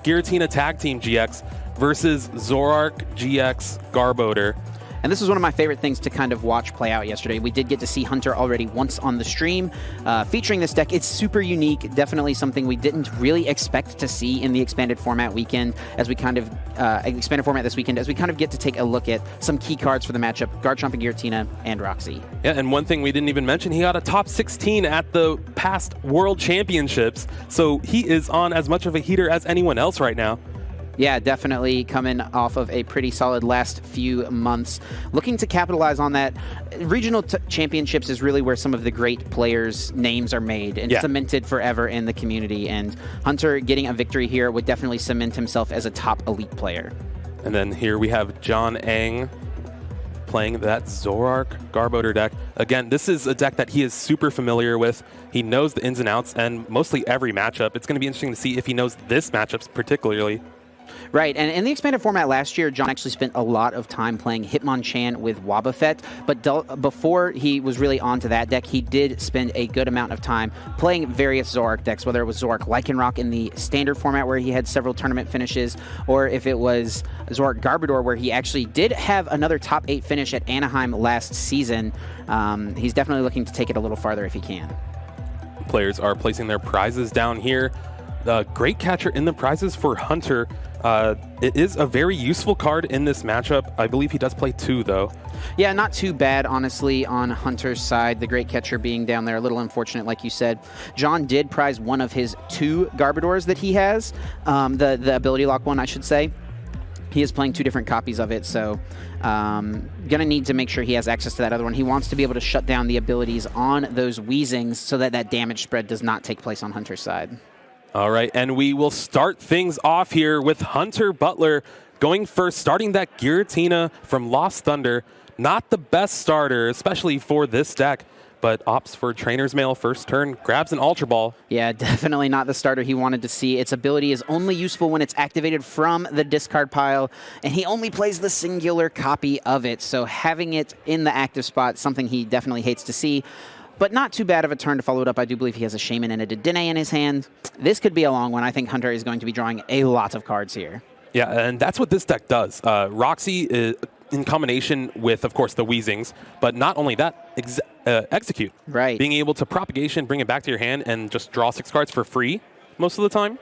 Giratina Tag Team GX versus Zoroark GX Garbodor. And this was one of my favorite things to kind of watch play out yesterday. We did get to see Hunter already once on the stream featuring this deck. It's super unique, definitely something we didn't really expect to see in the expanded format weekend as we kind of, expanded format this weekend, as we kind of get to take a look at some key cards for the matchup, Garchomp and Giratina and Roxy. Yeah, and one thing we didn't even mention, he got a top 16 at the past World Championships, so he is on as much of a heater as anyone else right now. Yeah, definitely coming off of a pretty solid last few months. Looking to capitalize on that. Regional championships is really where some of the great players' names are made and cemented forever in the community. And Hunter getting a victory here would definitely cement himself as a top elite player. And then here we have JON playing that Zoroark Garbodor deck. Again, this is a deck that he is super familiar with. He knows the ins and outs and mostly every matchup. It's going to be interesting to see if he knows this matchup particularly. Right, and in the expanded format last year, JON actually spent a lot of time playing Hitmonchan with Wobbuffet, but before he was really onto that deck, he did spend a good amount of time playing various Zoroark decks, whether it was Zoroark Lycanroc in the standard format where he had several tournament finishes, or if it was Zoroark Garbodor where he actually did have another top 8 finish at Anaheim last season. He's definitely looking to take it a little farther if he can. Players are placing their prizes down here. Great catcher in the prizes for Hunter. It is a very useful card in this matchup. I believe he does play 2, though. Yeah, not too bad, honestly, on Hunter's side. The great catcher being down there, a little unfortunate, like you said. JON did prize one of his 2 Garbodors that he has, the ability lock one, I should say. He is playing 2 different copies of it, so gonna need to make sure he has access to that other one. He wants to be able to shut down the abilities on those Weezings so that that damage spread does not take place on Hunter's side. All right, and we will start things off here with Hunter BUTLER going first, starting that Giratina from Lost Thunder. Not the best starter, especially for this deck, but opts for Trainer's Mail first turn, grabs an Ultra Ball. Yeah, definitely not the starter he wanted to see. Its ability is only useful when it's activated from the discard pile, and he only plays the singular copy of it, so having it in the active spot, something he definitely hates to see. But not too bad of a turn to follow it up. I do believe he has a Shaman and a Dedenne in his hand. This could be a long one. I think Hunter is going to be drawing a lot of cards here. Yeah, and that's what this deck does. Roxy is in combination with, of course, the Weezings, but not only that, Execute. Right. Being able to propagation, bring it back to your hand, and just draw 6 cards for free most of the time.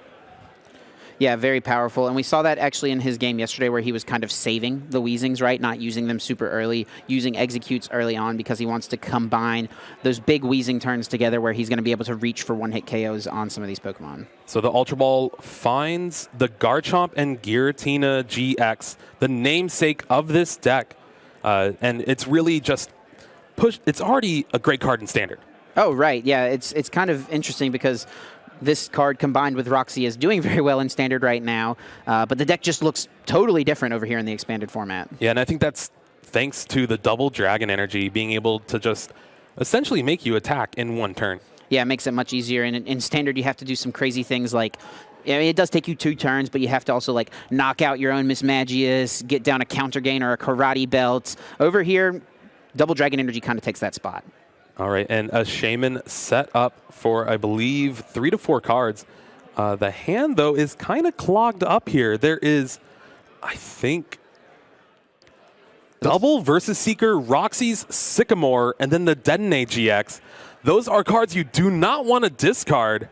Yeah, very powerful. And we saw that actually in his game yesterday where he was kind of saving the Weezings, right? Not using them super early, using Executes early on because he wants to combine those big Weezing turns together where he's going to be able to reach for one-hit KOs on some of these Pokemon. So the Ultra Ball finds the Garchomp and Giratina GX, the namesake of this deck. And it's really just it's already a great card in Standard. Oh, right. Yeah, it's kind of interesting because this card combined with Roxy is doing very well in Standard right now, but the deck just looks totally different over here in the expanded format. Yeah, and I think that's thanks to the double Dragon Energy being able to just essentially make you attack in 1 turn. Yeah, it makes it much easier. And in Standard, you have to do some crazy things like, it does take you 2 turns, but you have to also like knock out your own Mismagius, get down a Counter Gain or a Karate Belt. Over here, double Dragon Energy kind of takes that spot. All right, and a Shaman set up for, I believe, 3 to 4 cards. The hand, though, is kind of clogged up here. There is, I think, Double Versus Seeker, Roxy's Sycamore, and then the Dedenne GX. Those are cards you do not want to discard.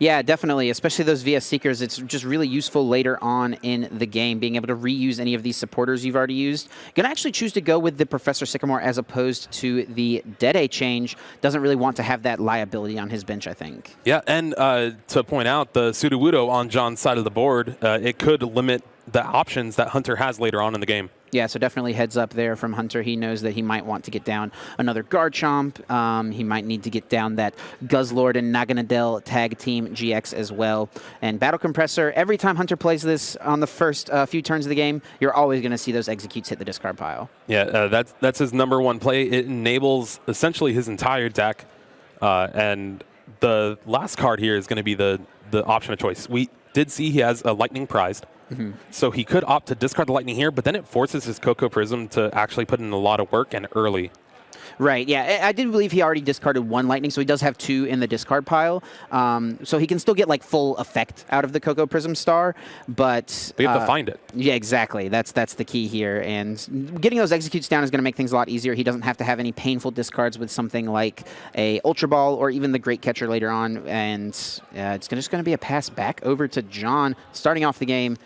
Yeah, definitely, especially those VS Seekers. It's just really useful later on in the game, being able to reuse any of these supporters you've already used. Going to actually choose to go with the Professor Sycamore as opposed to the Dede change. Doesn't really want to have that liability on his bench, I think. Yeah, and to point out, the Sudowoodo on John's side of the board, it could limit the options that Hunter has later on in the game. Yeah, so definitely heads up there from Hunter. He knows that he might want to get down another Garchomp. He might need to get down that Guzzlord and Naganadel Tag Team GX as well. And Battle Compressor, every time Hunter plays this on the first few turns of the game, you're always going to see those Executes hit the discard pile. Yeah, that's his #1 play. It enables essentially his entire deck. And the last card here is going to be the option of choice. We did see he has a Lightning prized. Mm-hmm. So he could opt to discard the Lightning here, but then it forces his Cocoa Prism to actually put in a lot of work and early. Right, yeah. I did believe he already discarded one lightning, so he does have 2 in the discard pile. So he can still get like full effect out of the Cocoa Prism Star, but you have to find it. Yeah, exactly. That's the key here. And getting those executes down is going to make things a lot easier. He doesn't have to have any painful discards with something like a Ultra Ball or even the Great Catcher later on. And it's just going to be a pass back over to John, starting off the game.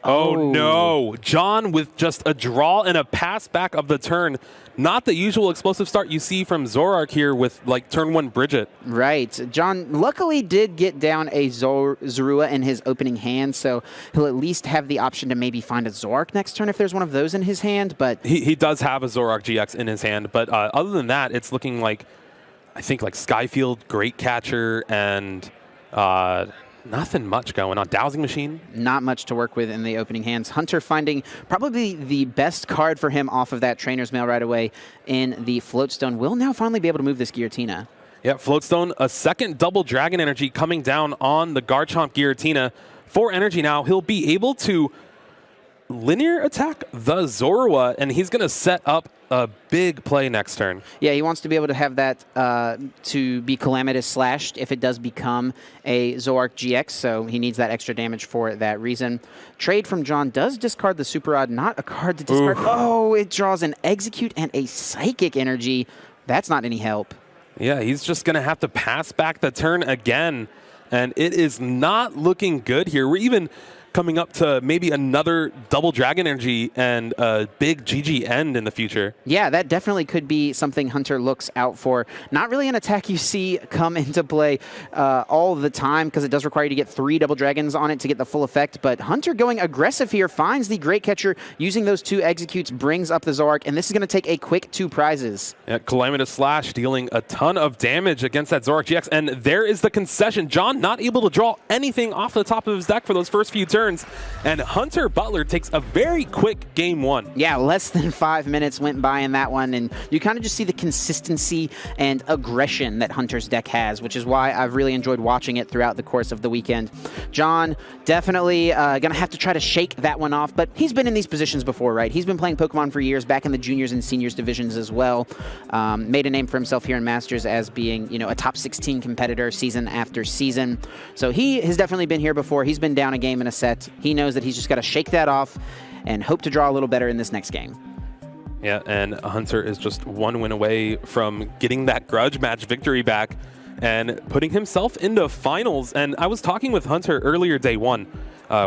Oh, no. John with just a draw and a pass back of the turn. Not the usual explosive start you see from Zoroark here with, like, turn 1 Bridget. Right. John luckily did get down a Zorua in his opening hand, so he'll at least have the option to maybe find a Zoroark next turn if there's one of those in his hand. But he does have a Zoroark GX in his hand, but other than that, it's looking like, I think, like Skyfield, Great Catcher, and nothing much going on. Dowsing Machine? Not much to work with in the opening hands. Hunter finding probably the best card for him off of that Trainer's Mail right away in the Floatstone. Will now finally be able to move this Giratina. Yeah, Floatstone, a second double Dragon Energy coming down on the Garchomp Giratina. 4 energy now. He'll be able to linear attack the Zorua, and he's going to set up a big play next turn. Yeah, he wants to be able to have that to be Calamitous Slashed if it does become a Zoroark GX, so he needs that extra damage for that reason. Trade from John does discard the Super Rod, not a card to discard. Oof. Oh, it draws an Execute and a Psychic Energy. That's not any help. Yeah, he's just going to have to pass back the turn again, and it is not looking good here. We're even coming up to maybe another double Dragon Energy and a big GG end in the future. Yeah, that definitely could be something Hunter looks out for. Not really an attack you see come into play all the time because it does require you to get 3 double dragons on it to get the full effect, but Hunter going aggressive here, finds the Great Catcher, using those 2 executes, brings up the Zoroark, and this is going to take a quick 2 prizes. Yeah, Calamitous Slash dealing a ton of damage against that Zoroark GX, and there is the concession. John not able to draw anything off the top of his deck for those first few turns. And Hunter Butler takes a very quick game 1. Yeah, less than 5 minutes went by in that one, and you kind of just see the consistency and aggression that Hunter's deck has, which is why I've really enjoyed watching it throughout the course of the weekend. John definitely going to have to try to shake that one off, but he's been in these positions before, right? He's been playing Pokemon for years, back in the juniors and seniors divisions as well. Made a name for himself here in Masters as being, you know, a top 16 competitor season after season. So he has definitely been here before. He's been down a game in a set. He knows that he's just got to shake that off and hope to draw a little better in this next game. Yeah, and Hunter is just 1 win away from getting that grudge match victory back and putting himself into finals. And I was talking with Hunter earlier day 1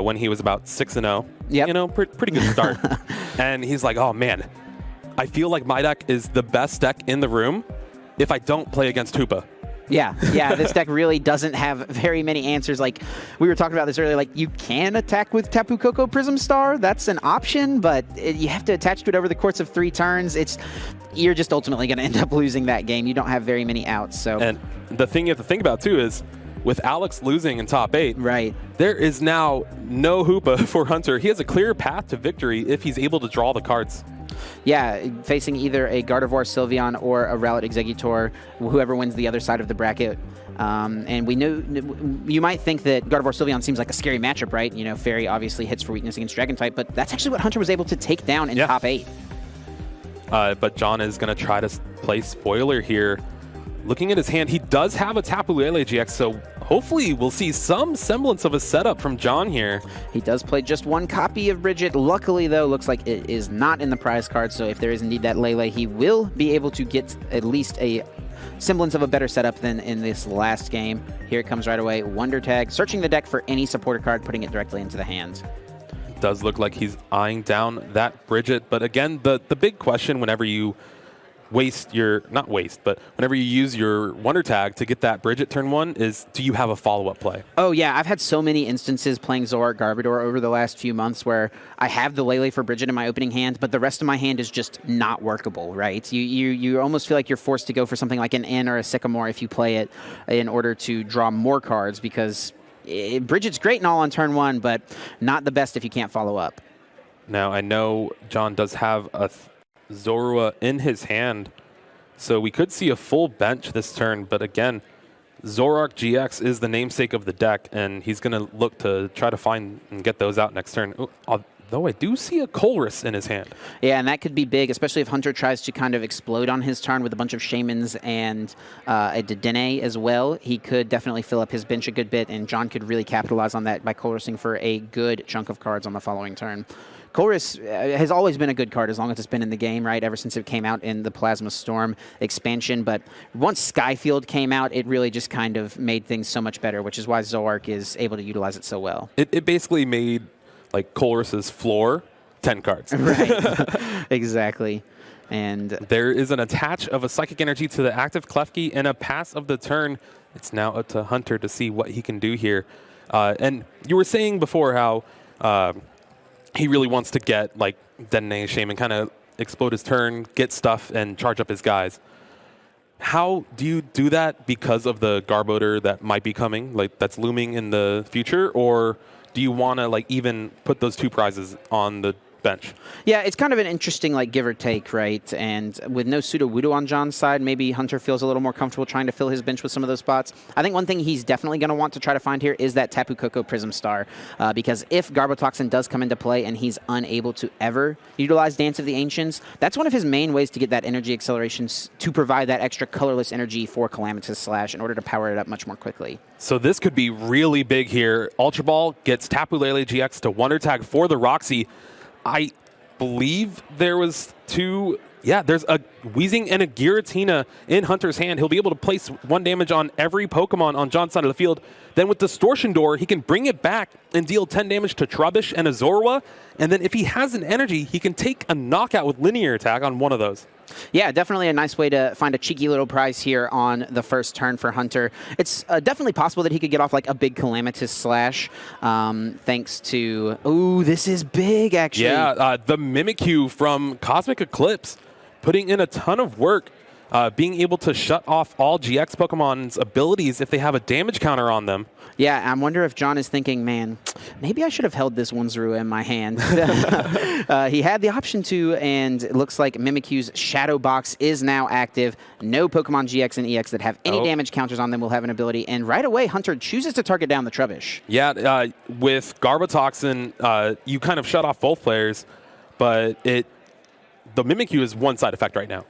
when he was about 6-0. Yep. You know, pretty good start. And he's like, oh man, I feel like my deck is the best deck in the room if I don't play against Hoopa. Yeah, this deck really doesn't have very many answers. Like, we were talking about this earlier, like, you can attack with Tapu Koko Prism Star. That's an option, but you have to attach to it over the course of 3 turns. You're just ultimately going to end up losing that game. You don't have very many outs. So, and the thing you have to think about, too, is with Alex losing in top 8, right, there is now no Hoopa for Hunter. He has a clear path to victory if he's able to draw the cards. Yeah, facing either a Gardevoir Sylveon or a Rowlet Exeggutor, whoever wins the other side of the bracket. And we know, you might think that Gardevoir Sylveon seems like a scary matchup, right? You know, Fairy obviously hits for weakness against Dragon-type, but that's actually what Hunter was able to take down in top 8. But John is going to try to play Spoiler here. Looking at his hand, he does have a Tapu Lele GX, so hopefully we'll see some semblance of a setup from John here. He does play just 1 copy of Bridget. Luckily, though, looks like it is not in the prize card, so if there is indeed that Lele, he will be able to get at least a semblance of a better setup than in this last game. Here it comes right away. Wonder Tag, searching the deck for any supporter card, putting it directly into the hands. Does look like he's eyeing down that Bridget, but again, the big question whenever you whenever you use your Wonder Tag to get that Bridget turn 1 is, do you have a follow-up play? Oh yeah, I've had so many instances playing Zoroark Garbodor over the last few months where I have the Lele for Bridget in my opening hand, but the rest of my hand is just not workable, right? You almost feel like you're forced to go for something like an N or a Sycamore if you play it in order to draw more cards, because Bridget's great and all on turn 1, but not the best if you can't follow up. Now, I know John does have a Zorua in his hand, so we could see a full bench this turn, but again, Zoroark GX is the namesake of the deck, and he's going to look to try to find and get those out next turn. Ooh, though I do see a Colress in his hand. Yeah, and that could be big, especially if Hunter tries to kind of explode on his turn with a bunch of Shamans and a Dedenne as well. He could definitely fill up his bench a good bit, and John could really capitalize on that by Colressing for a good chunk of cards on the following turn. Colress has always been a good card as long as it's been in the game, right? Ever since it came out in the Plasma Storm expansion. But once Skyfield came out, it really just kind of made things so much better, which is why Zoroark is able to utilize it so well. It basically made like Colress's floor 10 cards. Right. Exactly. And there is an attach of a Psychic Energy to the active Klefki and a pass of the turn. It's now up to Hunter to see what he can do here. And you were saying before how he really wants to get like Dedenne Shaman, kind of explode his turn, get stuff, and charge up his guys. How do you do that because of the Garbodor that might be coming, like that's looming in the future, or do you want to like even put those two prizes on the bench? Yeah, it's kind of an interesting like give or take, right? And with no Sudowoodo on John's side, maybe Hunter feels a little more comfortable trying to fill his bench with some of those spots. I think one thing he's definitely going to want to try to find here is that Tapu Koko Prism Star, because if Garbotoxin does come into play and he's unable to ever utilize Dance of the Ancients, that's one of his main ways to get that energy acceleration to provide that extra colorless energy for Calamitous Slash in order to power it up much more quickly. So this could be really big here. Ultra Ball gets Tapu Lele GX to Wonder Tag for the Roxy. I believe there was two. Yeah, there's a Weezing and a Giratina in Hunter's hand. He'll be able to place 1 damage on every Pokemon on John's side of the field. Then with Distortion Door, he can bring it back and deal 10 damage to Trubbish and a Zorua. And then if he has an energy, he can take a knockout with Linear Attack on one of those. Yeah, definitely a nice way to find a cheeky little prize here on the first turn for Hunter. It's definitely possible that he could get off like a big Calamitous Slash thanks to... Ooh, this is big, actually. Yeah, the Mimikyu from Cosmic Eclipse putting in a ton of work, being able to shut off all GX Pokemon's abilities if they have a damage counter on them. Yeah, I wonder if John is thinking, man, maybe I should have held this Wonzuru in my hand. He had the option to, and it looks like Mimikyu's Shadow Box is now active. No Pokemon GX and EX that have any damage counters on them will have an ability. And right away, Hunter chooses to target down the Trubbish. Yeah, with Garbotoxin, you kind of shut off both players, but the Mimikyu is one side effect right now.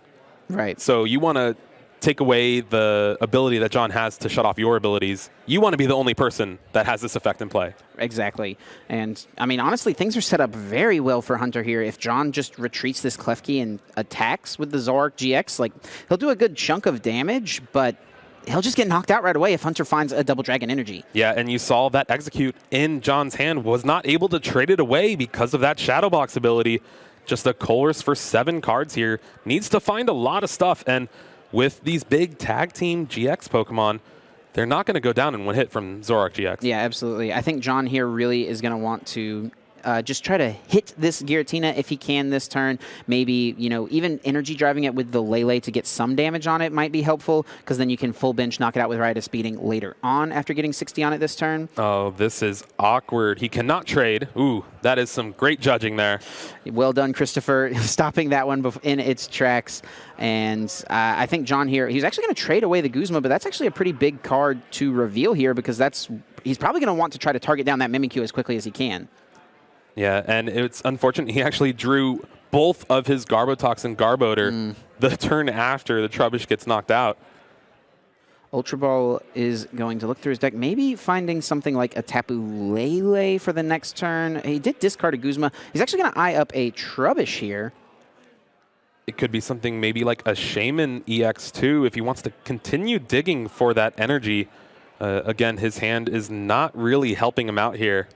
Right. So you want to take away the ability that John has to shut off your abilities. You want to be the only person that has this effect in play. Exactly. And, I mean, honestly, things are set up very well for Hunter here. If John just retreats this Klefki and attacks with the Zoroark GX, like, he'll do a good chunk of damage, but he'll just get knocked out right away if Hunter finds a Double Dragon Energy. Yeah, and you saw that Execute in John's hand was not able to trade it away because of that Shadow Box ability. Just a Colress for 7 cards here. Needs to find a lot of stuff, and with these big tag team GX Pokemon, they're not going to go down in one hit from Zoroark GX. Yeah, absolutely. I think John here really is going to want to just try to hit this Giratina if he can this turn. Maybe, you know, even energy driving it with the Lele to get some damage on it might be helpful, because then you can full bench knock it out with Riot Speeding later on after getting 60 on it this turn. Oh, this is awkward. He cannot trade. Ooh, that is some great judging there. Well done, Christopher, stopping that one in its tracks. And I think John here, he's actually going to trade away the Guzma, but that's actually a pretty big card to reveal here, because he's probably going to want to try to target down that Mimikyu as quickly as he can. Yeah, and it's unfortunate he actually drew both of his Garbotox and Garbodor the turn after the Trubbish gets knocked out. Ultra Ball is going to look through his deck, maybe finding something like a Tapu Lele for the next turn. He did discard a Guzma. He's actually going to eye up a Trubbish here. It could be something maybe like a Shaman EX2 if he wants to continue digging for that energy. Again, his hand is not really helping him out here.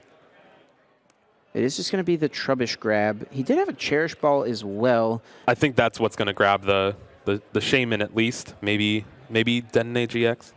It is just going to be the Trubbish grab. He did have a Cherish Ball as well. I think that's what's going to grab the Shaman at least. Maybe Dedenne GX.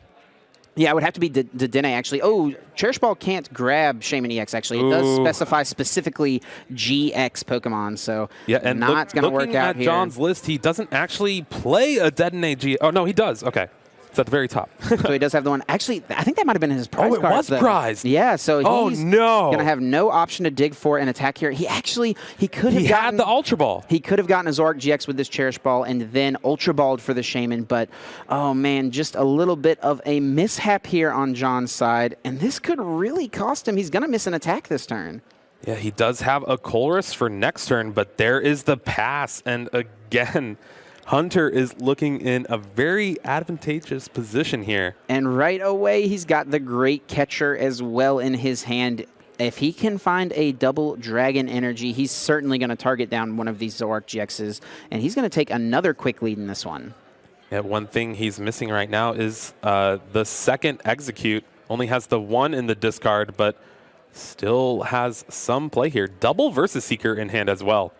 Yeah, it would have to be Dedenne, actually. Oh, Cherish Ball can't grab Shaman EX, actually. It does specify specifically GX Pokemon, so yeah, and not going to work out here. Looking at John's list, he doesn't actually play a Dedenne GX. Oh, no, he does. Okay. It's at the very top. So he does have the one. Actually, I think that might have been his prize card. Oh, it was prized. Yeah, so he's going to have no option to dig for an attack here. He could have gotten the Ultra Ball. He could have gotten a Zoroark GX with this Cherish Ball and then Ultra Balled for the Shaman, but oh man, just a little bit of a mishap here on John's side, and this could really cost him. He's going to miss an attack this turn. Yeah, he does have a Colress for next turn, but there is the pass. And again, Hunter is looking in a very advantageous position here. And right away, he's got the Great Catcher as well in his hand. If he can find a double Dragon Energy, he's certainly going to target down one of these Zoroark GXs, and he's going to take another quick lead in this one. Yeah, one thing he's missing right now is the second Execute. Only has the one in the discard, but still has some play here. Double Versus Seeker in hand as well.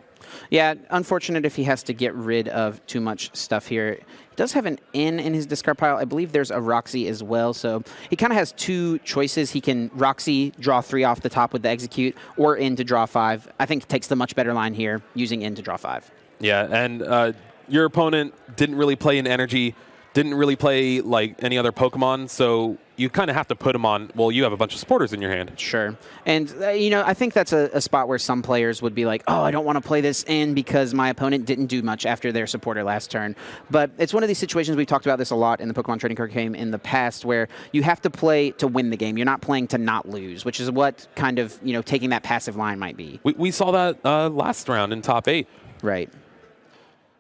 Yeah, unfortunate if he has to get rid of too much stuff here. He does have an N in his discard pile. I believe there's a Roxy as well, so he kind of has two choices. He can Roxy, draw 3 off the top with the Execute, or N to draw 5. I think he takes the much better line here, using N to draw 5. Yeah, and your opponent didn't really play an Energy, didn't really play like any other Pokemon, so you kind of have to put him on, well, you have a bunch of supporters in your hand. Sure. And, you know, I think that's a spot where some players would be like, oh, I don't want to play this in because my opponent didn't do much after their supporter last turn. But it's one of these situations, we've talked about this a lot in the Pokemon Trading Card Game in the past, where you have to play to win the game. You're not playing to not lose, which is what kind of, you know, taking that passive line might be. We saw that last round in top 8. Right.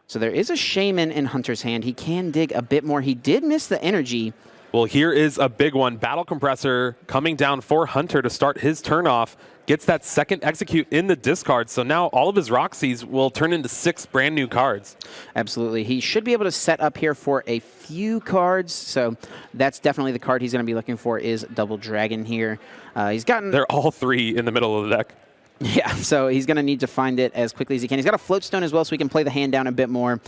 So there is a Shaman in Hunter's hand. He can dig a bit more. He did miss the energy. Well, here is a big one. Battle Compressor coming down for Hunter to start his turn off. Gets that second Execute in the discard. So now all of his Roxys will turn into 6 brand new cards. Absolutely. He should be able to set up here for a few cards. So that's definitely the card he's going to be looking for is Double Dragon here. He's gotten... They're all 3 in the middle of the deck. Yeah, so he's going to need to find it as quickly as he can. He's got a Float Stone as well, so he can play the hand down a bit more,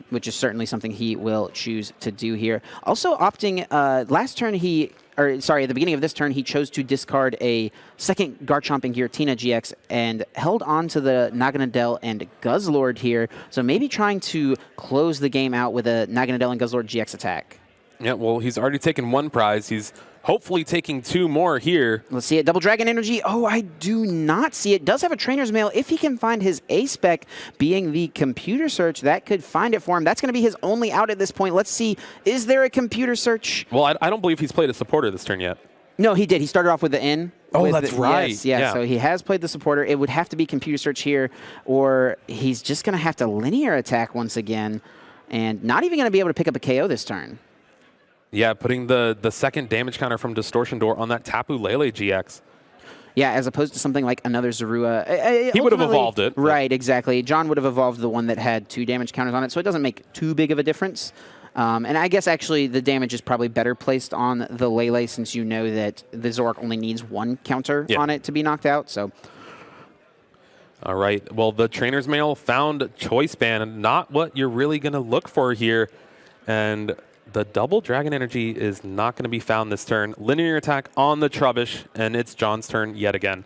which is certainly something he will choose to do here. Also opting, last turn at the beginning of this turn, he chose to discard a second Garchomp and Giratina GX and held on to the Naganadel and Guzzlord here, so maybe trying to close the game out with a Naganadel and Guzzlord GX attack. Yeah, well, he's already taken 1 prize. He's hopefully taking 2 more here. Let's see it. Double Dragon Energy. Oh, I do not see it. Does have a Trainer's Mail. If he can find his A-Spec being the Computer Search, that could find it for him. That's going to be his only out at this point. Let's see. Is there a Computer Search? Well, I don't believe he's played a supporter this turn yet. No, he did. He started off with the N. Oh, that's right. Yes, yeah, so he has played the supporter. It would have to be Computer Search here, or he's just going to have to linear attack once again, and not even going to be able to pick up a KO this turn. Yeah, putting the second damage counter from Distortion Door on that Tapu Lele GX. Yeah, as opposed to something like another Zorua. He would have evolved it. Right, exactly. John would have evolved the one that had 2 damage counters on it, so it doesn't make too big of a difference. And I guess actually the damage is probably better placed on the Lele since you know that the Zoroark only needs 1 counter on it to be knocked out. So. All right. Well, the Trainer's Mail found Choice Band, not what you're really going to look for here. And the Double Dragon Energy is not going to be found this turn. Linear attack on the Trubbish, and it's John's turn yet again.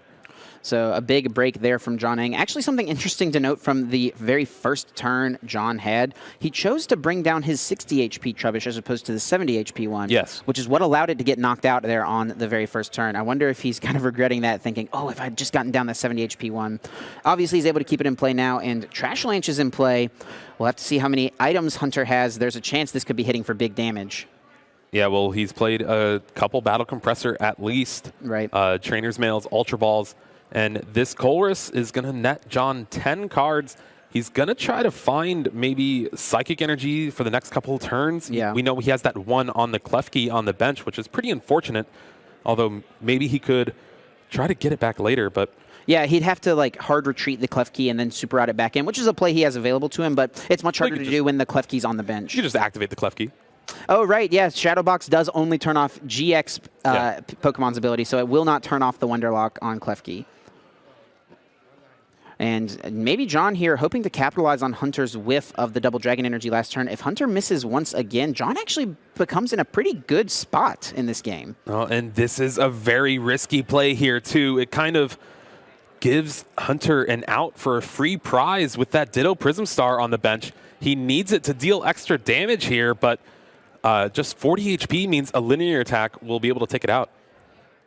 So a big break there from John Eng. Actually, something interesting to note from the very first turn John had, he chose to bring down his 60 HP Trubbish as opposed to the 70 HP one. Yes. Which is what allowed it to get knocked out there on the very first turn. I wonder if he's kind of regretting that, thinking, oh, if I'd just gotten down that 70 HP one. Obviously, he's able to keep it in play now, and Trash Lanch is in play. We'll have to see how many items Hunter has. There's a chance this could be hitting for big damage. Yeah, well, he's played a couple Battle Compressor at least. Right. Trainer's Mails, Ultra Balls. And this Colress is going to net John 10 cards. He's going to try to find maybe Psychic Energy for the next couple of turns. Yeah. We know he has that one on the Klefki on the bench, which is pretty unfortunate. Although maybe he could try to get it back later, but... Yeah, he'd have to like hard retreat the Klefki and then super out it back in, which is a play he has available to him, but it's much harder to do when the Klefki's on the bench. You just activate the Klefki. Oh, right, yeah. Shadowbox does only turn off GX Pokemon's ability, so it will not turn off the Wonderlock on Klefki. And maybe John here hoping to capitalize on Hunter's whiff of the Double Dragon Energy last turn. If Hunter misses once again, John actually becomes in a pretty good spot in this game. Oh, and this is a very risky play here, too. It kind of gives Hunter an out for a free prize with that Ditto Prism Star on the bench. He needs it to deal extra damage here, but just 40 HP means a linear attack will be able to take it out.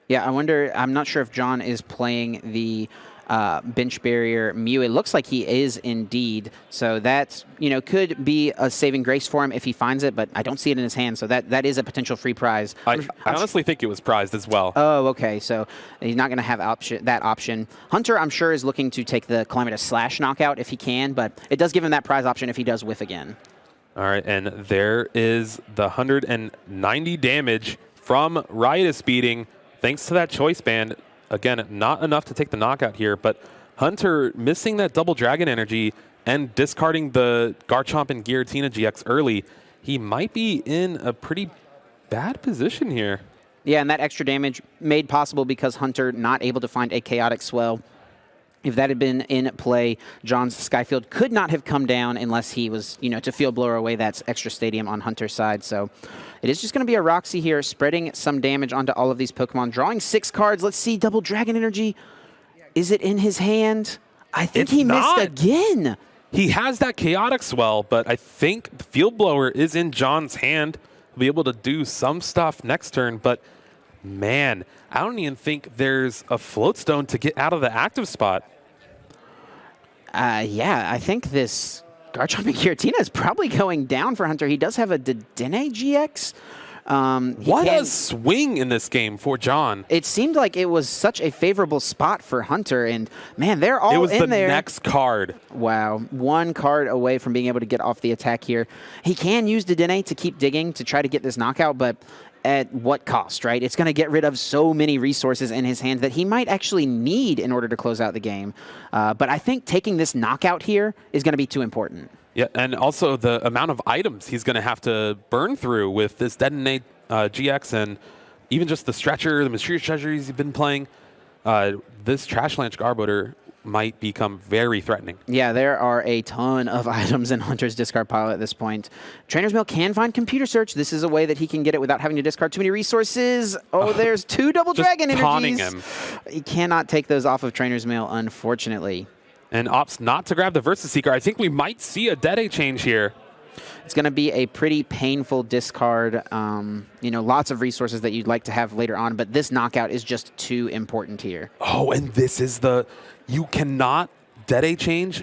Yeah, I wonder, I'm not sure if John is playing the bench barrier Mew. It looks like he is indeed. So that, could be a saving grace for him if he finds it, but I don't see it in his hand. So that is a potential free prize. I honestly think it was prized as well. Oh, okay. So he's not going to have that option. Hunter, I'm sure, is looking to take the Calamitous Slash knockout if he can, but it does give him that prize option if he does whiff again. All right, and there is the 190 damage from Riotous Beating, thanks to that Choice Band. Again, not enough to take the knockout here, but Hunter missing that double Dragon Energy and discarding the Garchomp and Giratina GX early. He might be in a pretty bad position here. Yeah, and that extra damage made possible because Hunter not able to find a Chaotic Swell. If that had been in play, John's Skyfield could not have come down unless he was, to Field Blower away that extra stadium on Hunter's side. So it is just going to be a Roxy here, spreading some damage onto all of these Pokemon, drawing 6 cards. Let's see, Double Dragon Energy. Is it in his hand? I think he missed again. He has that Chaotic Swell, but I think the Field Blower is in John's hand. He'll be able to do some stuff next turn, but man, I don't even think there's a Float Stone to get out of the active spot. Yeah, I think this Garchomp and Giratina is probably going down for Hunter. He does have a Dedenne GX. What a swing in this game for John. It seemed like it was such a favorable spot for Hunter, and man, they're all in there. It was the next card. Wow, 1 card away from being able to get off the attack here. He can use Dedenne to keep digging to try to get this knockout, but at what cost, right? It's going to get rid of so many resources in his hand that he might actually need in order to close out the game. But I think taking this knockout here is going to be too important. Yeah, and also the amount of items he's going to have to burn through with this Detonate GX and even just the Stretcher, the Mysterious Treasuries he's been playing. This Trashlanch Garbodor might become very threatening. Yeah, there are a ton of items in Hunter's discard pile at this point. Trainer's Mail can find Computer Search. This is a way that he can get it without having to discard too many resources. Oh, there's 2 Double Dragon Energies. Him. He cannot take those off of Trainer's Mail, unfortunately. And opts not to grab the Versus Seeker. I think we might see a Dede change here. It's going to be a pretty painful discard. Lots of resources that you'd like to have later on, but this knockout is just too important here. Oh, and this is the... You cannot Dede change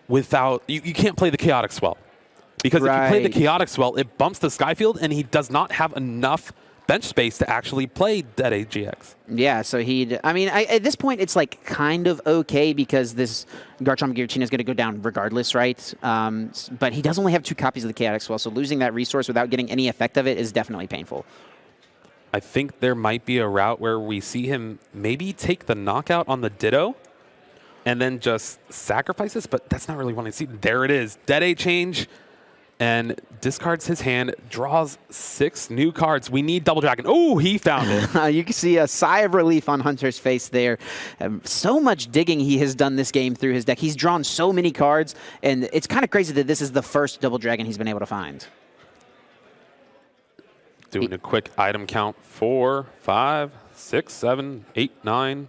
without... You can't play the Chaotic Swell. Because if you play the Chaotic Swell, it bumps the Skyfield, and he does not have enough bench space to actually play Dede GX. Yeah, so at this point, it's like kind of okay because this Garchomp Giratina is going to go down regardless, right? But he does only have 2 copies of the Chaotic Swell, so losing that resource without getting any effect of it is definitely painful. I think there might be a route where we see him maybe take the knockout on the Ditto and then just sacrifice this, but that's not really what I see. There it is. Dede change. And discards his hand, draws 6 new cards. We need Double Dragon. Oh, he found it. You can see a sigh of relief on Hunter's face there. So much digging he has done this game through his deck. He's drawn so many cards, and it's kind of crazy that this is the first Double Dragon he's been able to find. Doing a quick item count. 4, 5, 6, 7, 8, 9,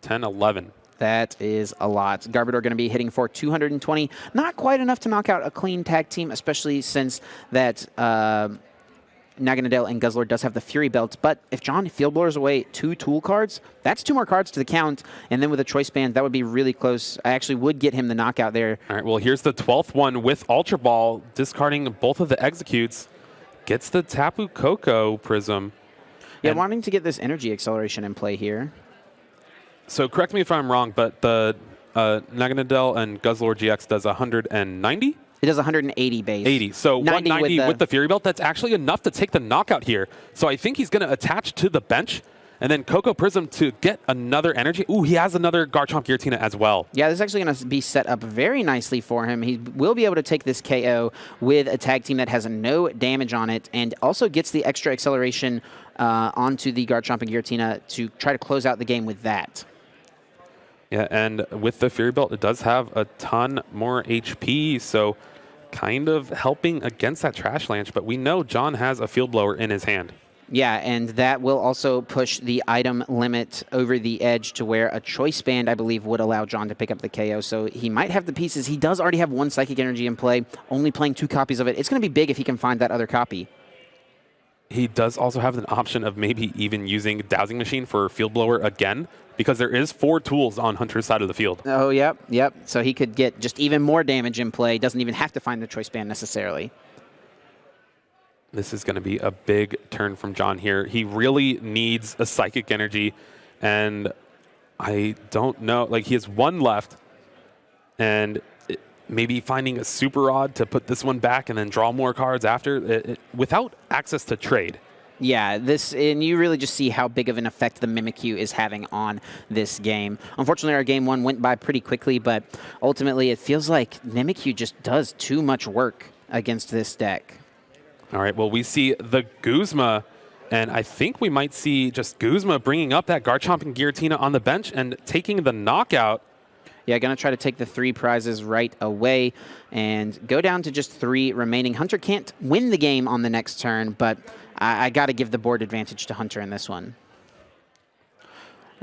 10, 11. That is a lot. Garbodor going to be hitting for 220. Not quite enough to knock out a clean tag team, especially since that Naganadel and Guzzler does have the Fury Belt. But if John Field Blowers away 2 tool cards, that's 2 more cards to the count. And then with a Choice Band, that would be really close. I actually would get him the knockout there. All right, well, here's the 12th one with Ultra Ball, discarding both of the Executes. Gets the Tapu Koko Prism. Yeah, wanting to get this Energy Acceleration in play here. So correct me if I'm wrong, but the Naganadel and Guzzlord GX does 190? It does 180 base. 80. So 190 with the Fury Belt. That's actually enough to take the knockout here. So I think he's going to attach to the bench and then Coco Prism to get another energy. Ooh, he has another Garchomp Giratina as well. Yeah, this is actually going to be set up very nicely for him. He will be able to take this KO with a tag team that has no damage on it and also gets the extra acceleration onto the Garchomp and Giratina to try to close out the game with that. Yeah, and with the Fury Belt, it does have a ton more HP, so kind of helping against that Trashlanch, but we know John has a Field Blower in his hand. Yeah, and that will also push the item limit over the edge to where a Choice Band, I believe, would allow John to pick up the KO. So he might have the pieces. He does already have 1 Psychic Energy in play, only playing 2 copies of it. It's going to be big if he can find that other copy. he does also have an option of maybe even using Dowsing Machine for Field Blower again, because there is 4 tools on Hunter's side of the field. Oh, yep. So he could get just even more damage in play. Doesn't even have to find the choice band necessarily. This is going to be a big turn from John here. He really needs a Psychic Energy, and I don't know. Like, he has 1 left, and maybe finding a Super Rod to put this one back and then draw more cards after, without access to trade. Yeah, and you really just see how big of an effect the Mimikyu is having on this game. Unfortunately, our game 1 went by pretty quickly, but ultimately it feels like Mimikyu just does too much work against this deck. All right, well, we see the Guzma, and I think we might see just Guzma bringing up that Garchomp and Giratina on the bench and taking the knockout. Yeah, going to try to take the 3 prizes right away and go down to just 3 remaining. Hunter can't win the game on the next turn, but I got to give the board advantage to Hunter in this one.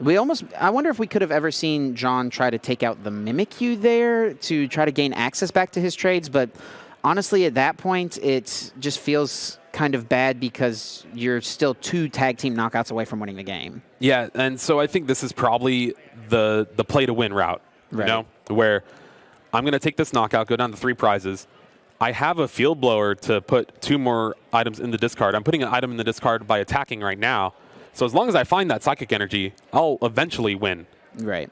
I wonder if we could have ever seen John try to take out the Mimikyu there to try to gain access back to his trades, but honestly, at that point, it just feels kind of bad because you're still 2 tag team knockouts away from winning the game. Yeah, and so I think this is probably the play to win route, right. You know, where I'm going to take this knockout, go down to 3 prizes. I have a Field Blower to put 2 more items in the discard. I'm putting an item in the discard by attacking right now. So as long as I find that Psychic Energy, I'll eventually win. Right.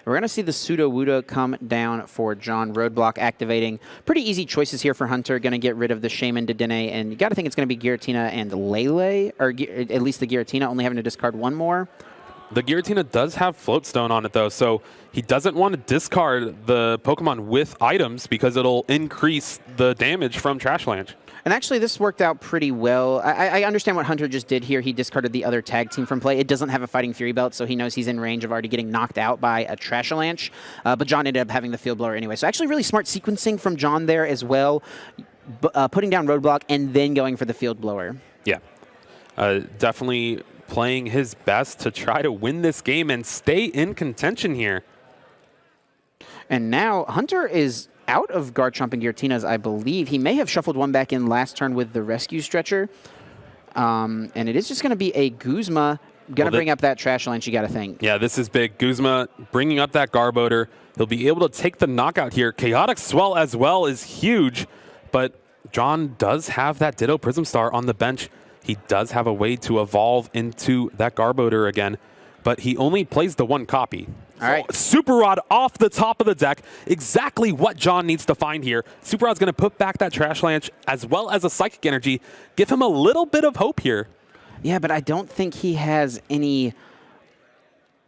We're going to see the Sudowoodo come down for John. Roadblock activating. Pretty easy choices here for Hunter. Going to get rid of the Shaman Dedenne, and you got to think it's going to be Giratina and Lele, or at least the Giratina, only having to discard 1 more. The Giratina does have Floatstone on it, though, so he doesn't want to discard the Pokemon with items because it'll increase the damage from Trashlanch. And actually, this worked out pretty well. I understand what Hunter just did here. He discarded the other tag team from play. It doesn't have a Fighting Fury Belt, so he knows he's in range of already getting knocked out by a Trashalanche. But John ended up having the Field Blower anyway. So actually really smart sequencing from John there as well, putting down Roadblock and then going for the Field Blower. Yeah, definitely playing his best to try to win this game and stay in contention here. And now Hunter is out of Garchomp and Giratina's, I believe. He may have shuffled 1 back in last turn with the Rescue Stretcher. And it is just going to be a Guzma. Going to bring up that Trashalanche, you got to think. Yeah, this is big. Guzma bringing up that Garbodor. He'll be able to take the knockout here. Chaotic Swell as well is huge, but John does have that Ditto Prism Star on the bench. He does have a way to evolve into that Garbodor again, but he only plays the 1 copy. All right. Super Rod off the top of the deck. Exactly what John needs to find here. Super Rod's going to put back that Trashlanche as well as a Psychic Energy. Give him a little bit of hope here. Yeah, but I don't think he has any...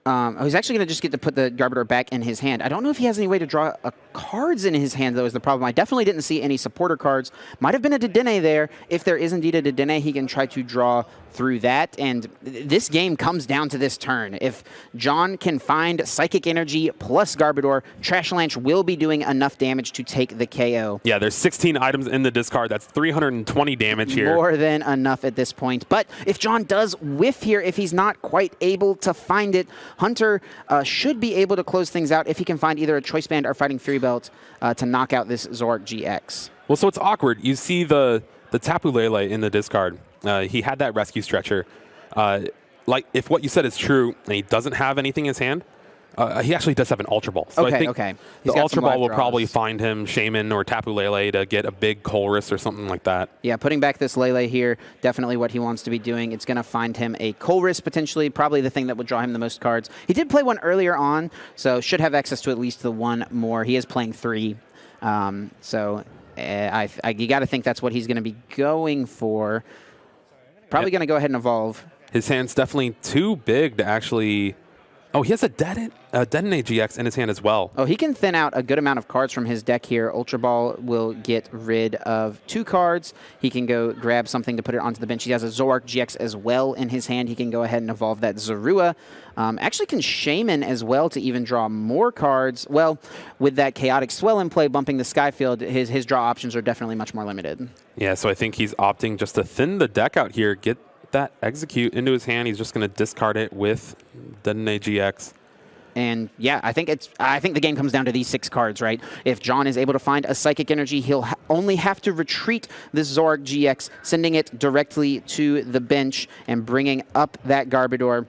he's actually going to just get to put the Garbodor back in his hand. I don't know if he has any way to draw cards in his hand, though, is the problem. I definitely didn't see any supporter cards. Might have been a Dedenne there. If there is indeed a Dedenne, he can try to draw through that. And this game comes down to this turn. If John can find Psychic Energy plus Garbodor, Trashalanche will be doing enough damage to take the KO. Yeah, there's 16 items in the discard. That's 320 damage here. More than enough at this point. But if John does whiff here, if he's not quite able to find it, Hunter should be able to close things out if he can find either a Choice Band or Fighting Fury Belt to knock out this Zoroark GX. Well, so it's awkward. You see the Tapu Lele in the discard. He had that Rescue Stretcher. Like, if what you said is true and he doesn't have anything in his hand, he actually does have an Ultra Ball. So I think the Ultra Ball will probably find him Shaman or Tapu Lele to get a big Colress or something like that. Yeah, putting back this Lele here, definitely what he wants to be doing. It's going to find him a Colress, potentially, probably the thing that would draw him the most cards. He did play 1 earlier on, so should have access to at least the 1 more. He is playing 3. So you got to think that's what he's going to be going for. Probably going to go ahead and evolve. His hand's definitely too big to actually... Oh, he has a Dedenne GX in his hand as well. Oh, he can thin out a good amount of cards from his deck here. Ultra Ball will get rid of 2 cards. He can go grab something to put it onto the bench. He has a Zoroark GX as well in his hand. He can go ahead and evolve that Zorua. Actually can Shaman as well to even draw more cards. Well, with that Chaotic Swell in play, bumping the Skyfield, his draw options are definitely much more limited. Yeah, so I think he's opting just to thin the deck out here, get that Execute into his hand. He's just going to discard it with Dedenne GX. And yeah, I think the game comes down to these 6 cards, right? If John is able to find a Psychic Energy, he'll only have to retreat this Zoroark GX, sending it directly to the bench and bringing up that Garbodor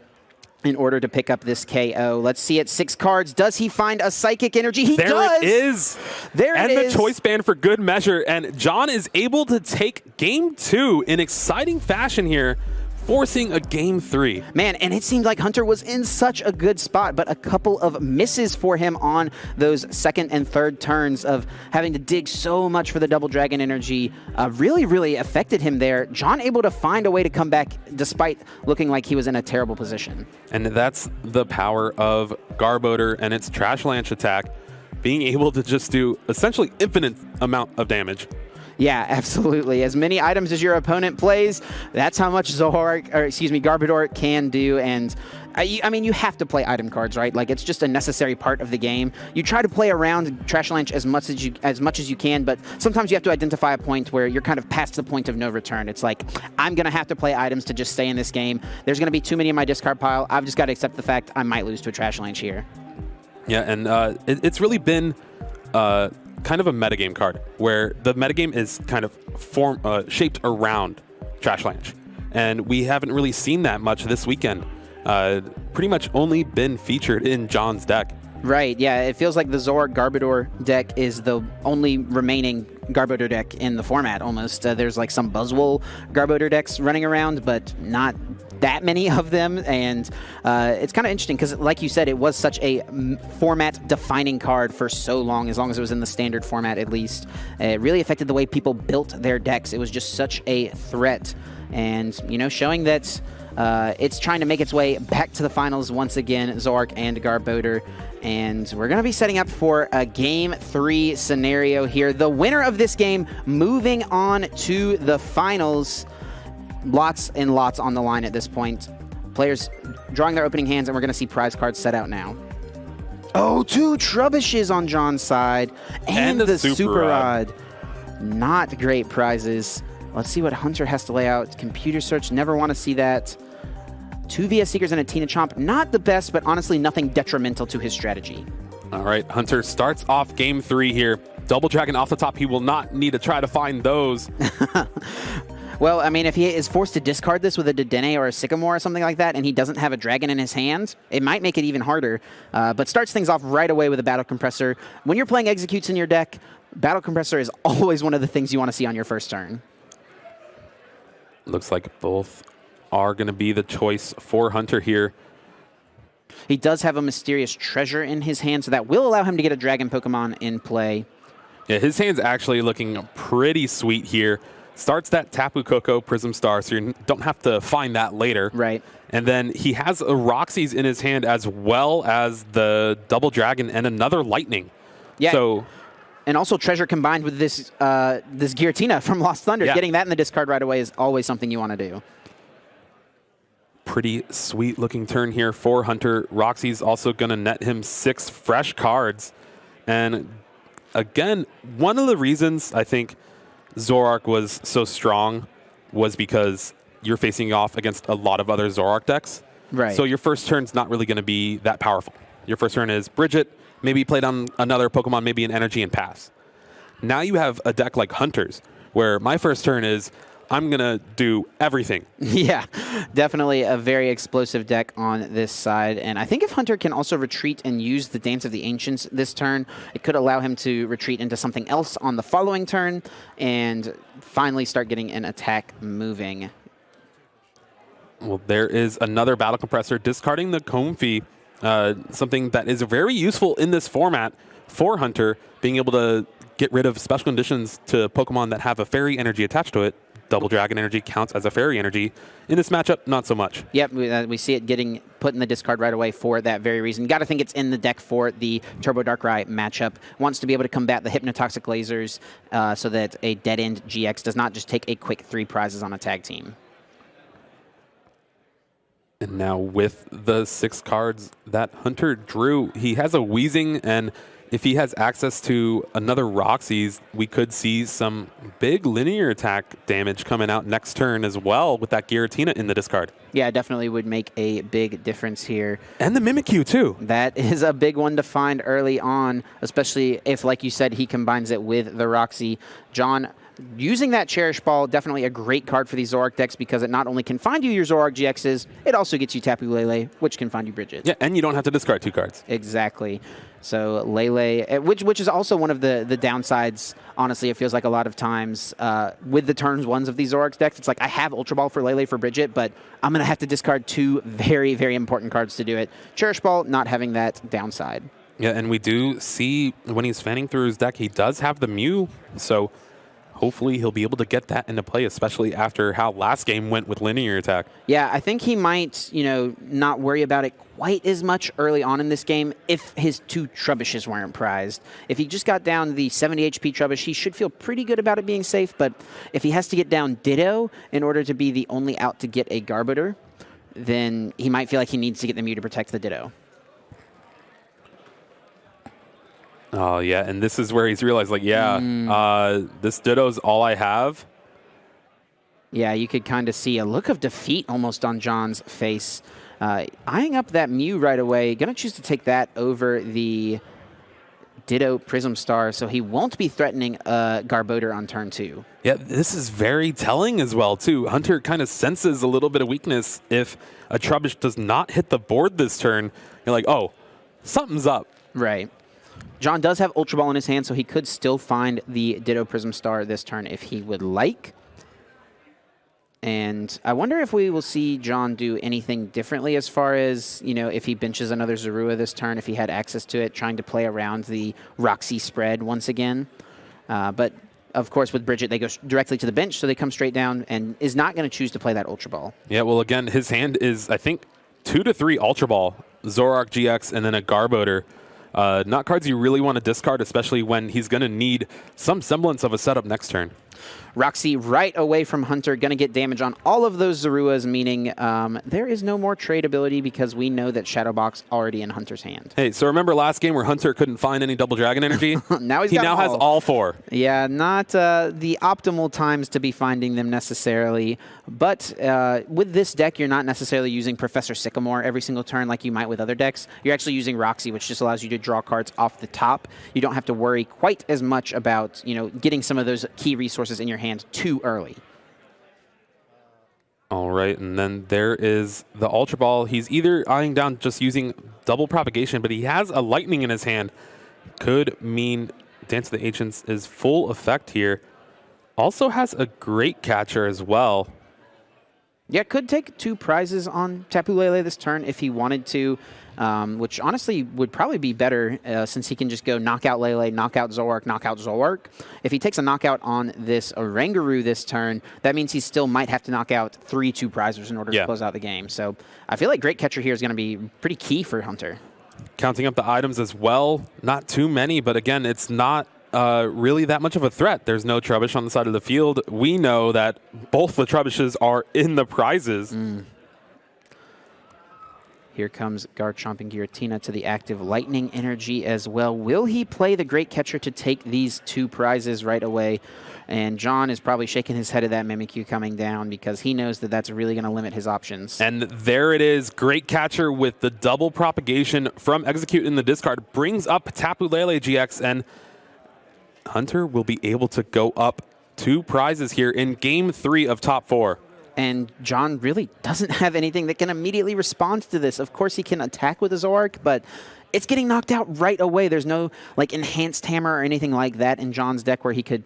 in order to pick up this KO. Let's see it. 6 cards. Does he find a Psychic Energy? He does. There it is. There it is. And the choice band for good measure. And John is able to take game 2 in exciting fashion here, forcing a game 3. Man, and it seemed like Hunter was in such a good spot, but a couple of misses for him on those second and third turns of having to dig so much for the Double Dragon Energy really, really affected him there. John able to find a way to come back despite looking like he was in a terrible position. And that's the power of Garbodor and its Trash Lance attack, being able to just do essentially infinite amount of damage. Yeah, absolutely. As many items as your opponent plays, that's how much Garbodor can do. And I mean, you have to play item cards, right? Like, it's just a necessary part of the game. You try to play around Trash Lance as much as you can, but sometimes you have to identify a point where you're kind of past the point of no return. It's like, I'm going to have to play items to just stay in this game. There's going to be too many in my discard pile. I've just got to accept the fact I might lose to a Trash Lance here. Yeah, and it's really been kind of a metagame card, where the metagame is kind of shaped around Trash Lance. And we haven't really seen that much this weekend. Pretty much only been featured in John's deck. Right, yeah, it feels like the Zoroark Garbodor deck is the only remaining Garbodor deck in the format, almost. There's like some Buzzwole Garbodor decks running around, but not that many of them, and it's kind of interesting because, like you said, it was such a format-defining card for so long as it was in the standard format at least. It really affected the way people built their decks. It was just such a threat, and, you know, showing that it's trying to make its way back to the finals once again, Zoroark and Garbodor. And we're going to be setting up for a Game 3 scenario here. The winner of this game moving on to the finals. Lots and lots on the line at this point. Players drawing their opening hands, and we're going to see prize cards set out now. Oh, 2 Trubbishes on John's side. And the Super Rod. Not great prizes. Let's see what Hunter has to lay out. Computer search, never want to see that. 2 VS Seekers and a Tina Chomp. Not the best, but honestly nothing detrimental to his strategy. All right, Hunter starts off game 3 here. Double Dragon off the top. He will not need to try to find those. Well, I mean, if he is forced to discard this with a Dedenne or a Sycamore or something like that, and he doesn't have a dragon in his hand, it might make it even harder. But starts things off right away with a Battle Compressor. When you're playing Executes in your deck, Battle Compressor is always one of the things you want to see on your first turn. Looks like both are going to be the choice for Hunter here. He does have a Mysterious Treasure in his hand, so that will allow him to get a Dragon Pokemon in play. Yeah, his hand's actually looking pretty sweet here. Starts that Tapu Koko Prism Star, so you don't have to find that later. Right. And then he has a Roxy's in his hand, as well as the Double Dragon and another Lightning. Yeah. So, and also Treasure combined with this this Giratina from Lost Thunder. Yeah. Getting that in the discard right away is always something you want to do. Pretty sweet looking turn here for Hunter. Roxy's also going to net him 6 fresh cards. And again, one of the reasons I think Zoroark was so strong was because you're facing off against a lot of other Zoroark decks. Right. So your first turn's not really going to be that powerful. Your first turn is Bridget, maybe play down another Pokemon, maybe an energy, and pass. Now you have a deck like Hunter's, where my first turn is I'm going to do everything. Yeah, definitely a very explosive deck on this side. And I think if Hunter can also retreat and use the Dance of the Ancients this turn, it could allow him to retreat into something else on the following turn and finally start getting an attack moving. Well, there is another Battle Compressor discarding the Comfey, something that is very useful in this format for Hunter, being able to get rid of special conditions to Pokemon that have a Fairy Energy attached to it. Double Dragon Energy counts as a Fairy Energy. In this matchup, not so much. Yep, we see it getting put in the discard right away for that very reason. Got to think it's in the deck for the Turbo Darkrai matchup. Wants to be able to combat the Hypnotoxic Lasers so that a dead-end GX does not just take a quick 3 prizes on a tag team. And now with the 6 cards that Hunter drew, he has a Weezing, and if he has access to another Roxy's, we could see some big linear attack damage coming out next turn as well with that Giratina in the discard. Yeah, definitely would make a big difference here. And the Mimikyu, too. That is a big one to find early on, especially if, like you said, he combines it with the Roxy. John, using that Cherish Ball, definitely a great card for these Zoroark decks because it not only can find you your Zoroark GXs, it also gets you Tapu Lele, which can find you Bridget. Yeah, and you don't have to discard 2 cards. Exactly. So Lele, which is also one of the downsides, honestly, it feels like a lot of times with the turns ones of these Zoroark decks, it's like I have Ultra Ball for Lele for Bridget, but I'm going to have to discard 2 very, very important cards to do it. Cherish Ball not having that downside. Yeah, and we do see when he's fanning through his deck, he does have the Mew, so hopefully he'll be able to get that into play, especially after how last game went with linear attack. Yeah, I think he might, not worry about it quite as much early on in this game if his 2 Trubbishes weren't prized. If he just got down the 70 HP Trubbish, he should feel pretty good about it being safe, but if he has to get down Ditto in order to be the only out to get a Garbodor, then he might feel like he needs to get the Mew to protect the Ditto. Oh, yeah, and this is where he's realized, like, this Ditto's all I have. Yeah, you could kind of see a look of defeat almost on John's face. Eyeing up that Mew right away, going to choose to take that over the Ditto Prism Star, so he won't be threatening Garbodor on turn 2. Yeah, this is very telling as well, too. Hunter kind of senses a little bit of weakness. If a Trubbish does not hit the board this turn, you're like, oh, something's up. Right. John does have Ultra Ball in his hand, so he could still find the Ditto Prism Star this turn if he would like. And I wonder if we will see John do anything differently as far as, if he benches another Zorua this turn, if he had access to it, trying to play around the Roxy spread once again. But, of course, with Bridget, they go directly to the bench, so they come straight down and is not going to choose to play that Ultra Ball. Yeah, well, again, his hand is, I think, 2 to 3 Ultra Ball, Zoroark GX, and then a Garbodor. Not cards you really want to discard, especially when he's going to need some semblance of a setup next turn. Roxy right away from Hunter, going to get damage on all of those Zoruas, meaning there is no more trade ability because we know that Shadow Box already in Hunter's hand. Hey, so remember last game where Hunter couldn't find any Double Dragon energy? Now he now has all 4. Yeah, not the optimal times to be finding them necessarily, but with this deck, you're not necessarily using Professor Sycamore every single turn like you might with other decks. You're actually using Roxy, which just allows you to draw cards off the top. You don't have to worry quite as much about, getting some of those key resources in your hand too early. All right, and then there is the Ultra Ball. He's either eyeing down just using double propagation, but he has a Lightning in his hand. Could mean Dance of the Ancients is full effect here. Also has a Great Catcher as well. Yeah, could take 2 prizes on Tapu Lele this turn if he wanted to, which honestly would probably be better since he can just go knockout Lele, knockout Zoroark, knockout Zoroark. If he takes a knockout on this Oranguru this turn, that means he still might have to knock out 3 2 prizers in order to close out the game. So I feel like Great Catcher here is going to be pretty key for Hunter. Counting up the items as well, not too many, but again, it's not really that much of a threat. There's no Trubbish on the side of the field. We know that both the Trubbishes are in the prizes. Here comes Garchomp and Giratina to the active Lightning energy as well. Will he play the Great Catcher to take these 2 prizes right away? And John is probably shaking his head at that Mimikyu coming down because he knows that that's really going to limit his options. And there it is. Great Catcher with the double propagation from Execute in the discard. Brings up Tapu Lele GX, and Hunter will be able to go up 2 prizes here in Game 3 of Top 4. And John really doesn't have anything that can immediately respond to this. Of course, he can attack with his Zoroark, but it's getting knocked out right away. There's no enhanced hammer or anything like that in John's deck where he could,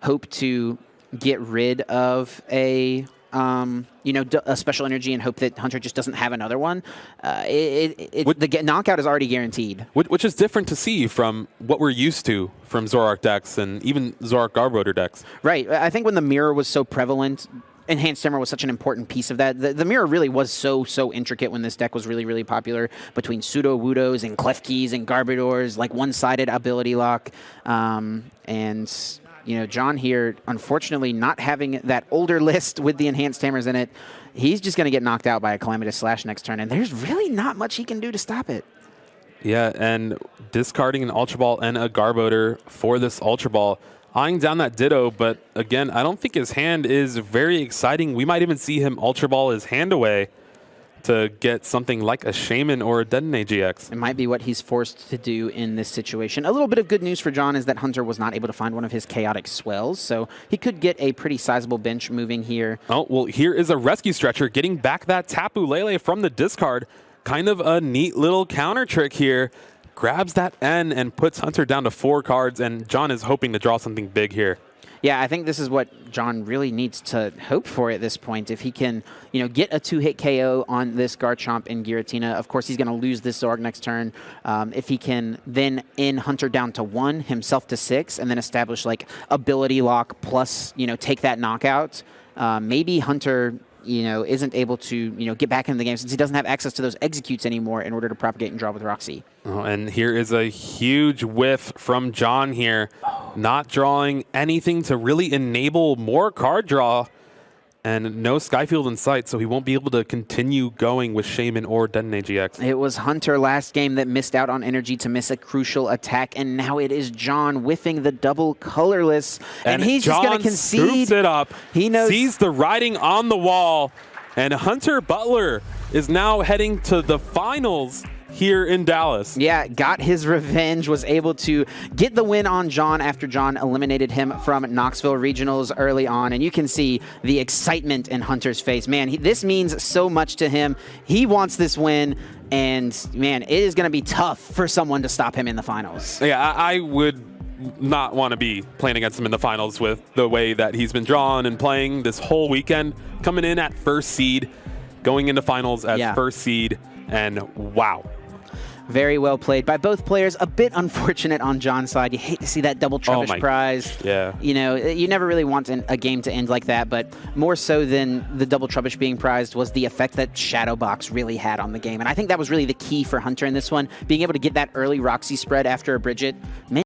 hope to get rid of a special energy and hope that Hunter just doesn't have another one. The knockout is already guaranteed. Which is different to see from what we're used to from Zoroark decks and even Zoroark Garbodor decks. Right. I think when the mirror was so prevalent, Enhanced Hammer was such an important piece of that. The mirror really was so intricate when this deck was really, really popular between Pseudo-Wudos and Klefkis and Garbodors, one-sided ability lock. John here, unfortunately, not having that older list with the Enhanced Hammers in it, he's just going to get knocked out by a Calamitous Slash next turn, and there's really not much he can do to stop it. Yeah, and discarding an Ultra Ball and a Garbodor for this Ultra Ball. Eyeing down that Ditto, but again, I don't think his hand is very exciting. We might even see him Ultra Ball his hand away to get something like a Shaman or a Detonate GX. It might be what he's forced to do in this situation. A little bit of good news for John is that Hunter was not able to find one of his Chaotic Swells, so he could get a pretty sizable bench moving here. Oh, well, here is a Rescue Stretcher getting back that Tapu Lele from the discard. Kind of a neat little counter trick here. Grabs that N and puts Hunter down to 4 cards, and John is hoping to draw something big here. Yeah, I think this is what John really needs to hope for at this point. If he can, get a 2-hit KO on this Garchomp and Giratina, of course he's going to lose this Zorg next turn. If he can then end Hunter down to 1, himself to 6, and then establish like ability lock plus, take that knockout, maybe Hunter isn't able to, get back into the game since he doesn't have access to those executes anymore in order to propagate and draw with Roxy. Oh, and here is a huge whiff from John here. Not drawing anything to really enable more card draw. And no Skyfield in sight, so he won't be able to continue going with Shaman or Detonate GX. It was Hunter last game that missed out on energy to miss a crucial attack, and now it is John whiffing the double colorless. And he's John just going to concede. Scoops it up, he knows, sees the writing on the wall, and Hunter Butler is now heading to the finals here in Dallas. Yeah, got his revenge, was able to get the win on John after John eliminated him from Knoxville Regionals early on. And you can see the excitement in Hunter's face. Man, this means so much to him. He wants this win. And, man, it is going to be tough for someone to stop him in the finals. Yeah, I would not want to be playing against him in the finals with the way that he's been drawn and playing this whole weekend. Coming in at first seed, going into finals as first seed. And, wow. Very well played by both players. A bit unfortunate on John's side. You hate to see that double Trubbish prize. Yeah. You never really want a game to end like that, but more so than the double Trubbish being prized was the effect that Shadowbox really had on the game. And I think that was really the key for Hunter in this one, being able to get that early Roxy spread after a Bridget.